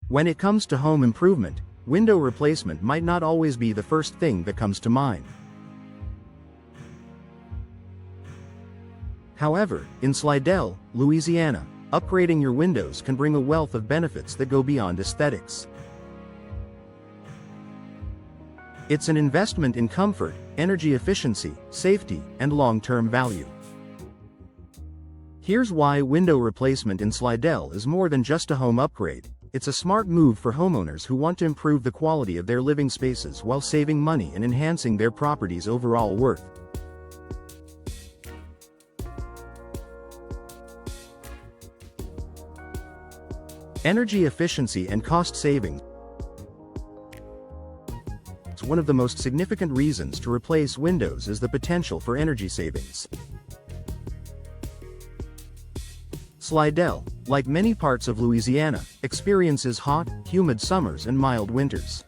When it comes to home improvement, window replacement might not always be the first thing that comes to mind. However, in Slidell, Louisiana, upgrading your windows can bring a wealth of benefits that go beyond aesthetics. It's an investment in comfort, energy efficiency, safety, and long-term value. Here's why window replacement in Slidell is more than just a home upgrade. It's a smart move for homeowners who want to improve the quality of their living spaces while saving money and enhancing their property's overall worth. Energy efficiency and cost savings. One of the most significant reasons to replace windows is the potential for energy savings. Slidell, like many parts of Louisiana, experiences hot, humid summers and mild winters.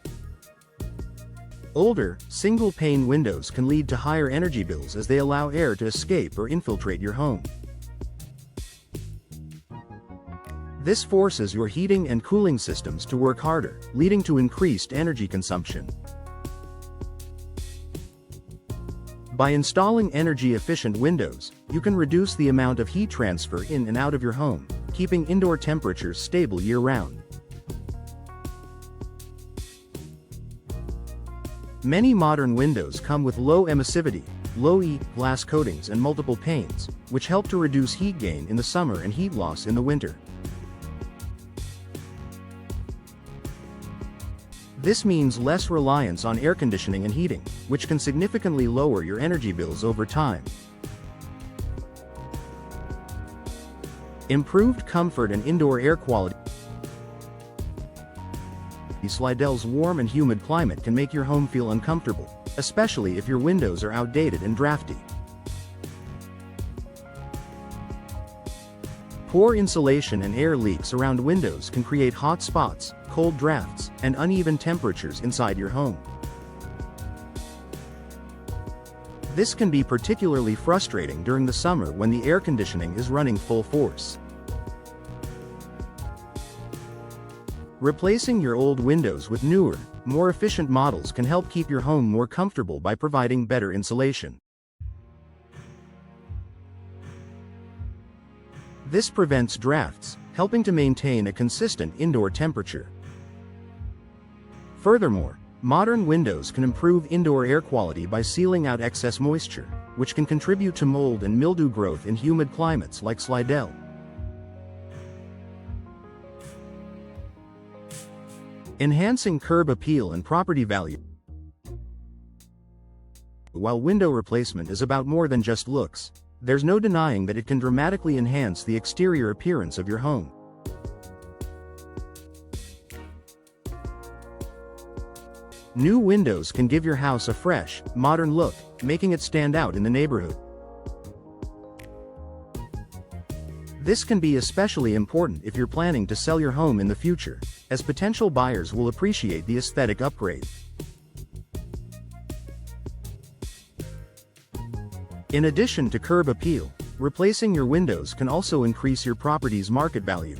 Older, single-pane windows can lead to higher energy bills as they allow air to escape or infiltrate your home. This forces your heating and cooling systems to work harder, leading to increased energy consumption. By installing energy-efficient windows, you can reduce the amount of heat transfer in and out of your home, keeping indoor temperatures stable year-round. Many modern windows come with low emissivity, low-E glass coatings and multiple panes, which help to reduce heat gain in the summer and heat loss in the winter. This means less reliance on air conditioning and heating, which can significantly lower your energy bills over time. Improved comfort and indoor air quality. Slidell's warm and humid climate can make your home feel uncomfortable, especially if your windows are outdated and drafty. Poor insulation and air leaks around windows can create hot spots, cold drafts, and uneven temperatures inside your home. This can be particularly frustrating during the summer when the air conditioning is running full force. Replacing your old windows with newer, more efficient models can help keep your home more comfortable by providing better insulation. This prevents drafts, helping to maintain a consistent indoor temperature. Furthermore, modern windows can improve indoor air quality by sealing out excess moisture, which can contribute to mold and mildew growth in humid climates like Slidell. Enhancing curb appeal and property value. While window replacement is about more than just looks, there's no denying that it can dramatically enhance the exterior appearance of your home. New windows can give your house a fresh, modern look, making it stand out in the neighborhood. This can be especially important if you're planning to sell your home in the future, as potential buyers will appreciate the aesthetic upgrade. In addition to curb appeal, replacing your windows can also increase your property's market value.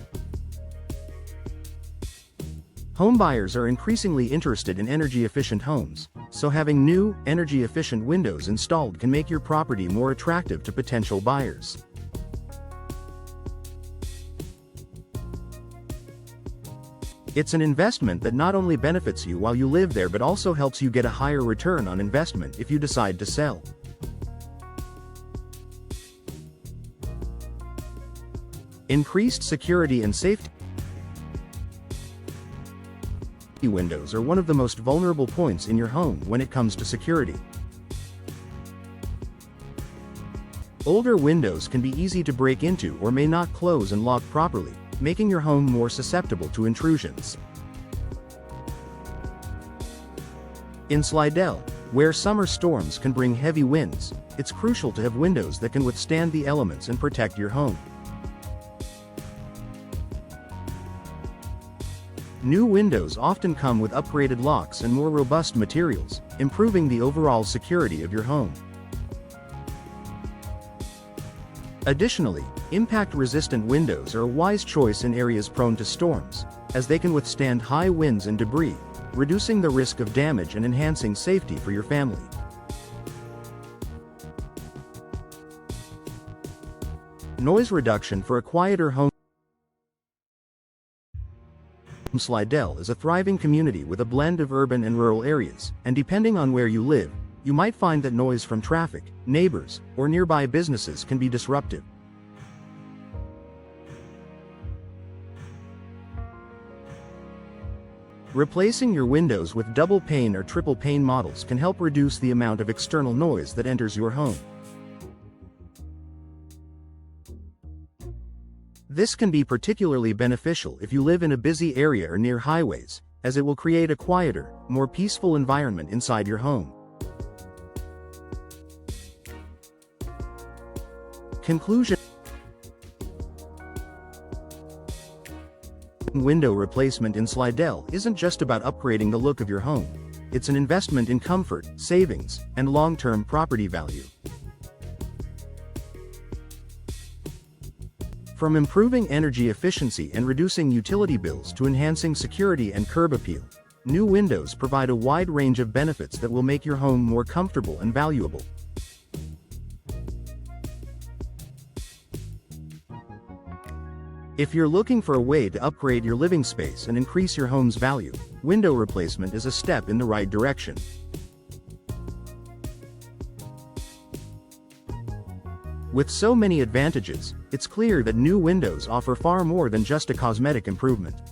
Homebuyers are increasingly interested in energy-efficient homes, so having new, energy-efficient windows installed can make your property more attractive to potential buyers. It's an investment that not only benefits you while you live there but also helps you get a higher return on investment if you decide to sell. Increased security and safety. Windows are one of the most vulnerable points in your home when it comes to security. Older windows can be easy to break into or may not close and lock properly, making your home more susceptible to intrusions. In Slidell, where summer storms can bring heavy winds, it's crucial to have windows that can withstand the elements and protect your home. New windows often come with upgraded locks and more robust materials, improving the overall security of your home. Additionally, impact-resistant windows are a wise choice in areas prone to storms, as they can withstand high winds and debris, reducing the risk of damage and enhancing safety for your family. Noise reduction for a quieter home. Slidell is a thriving community with a blend of urban and rural areas, and depending on where you live, you might find that noise from traffic, neighbors, or nearby businesses can be disruptive. Replacing your windows with double pane or triple pane models can help reduce the amount of external noise that enters your home. This can be particularly beneficial if you live in a busy area or near highways, as it will create a quieter, more peaceful environment inside your home. Conclusion. Window replacement in Slidell isn't just about upgrading the look of your home. It's an investment in comfort, savings, and long-term property value. From improving energy efficiency and reducing utility bills to enhancing security and curb appeal, new windows provide a wide range of benefits that will make your home more comfortable and valuable. If you're looking for a way to upgrade your living space and increase your home's value, window replacement is a step in the right direction. With so many advantages, it's clear that new windows offer far more than just a cosmetic improvement.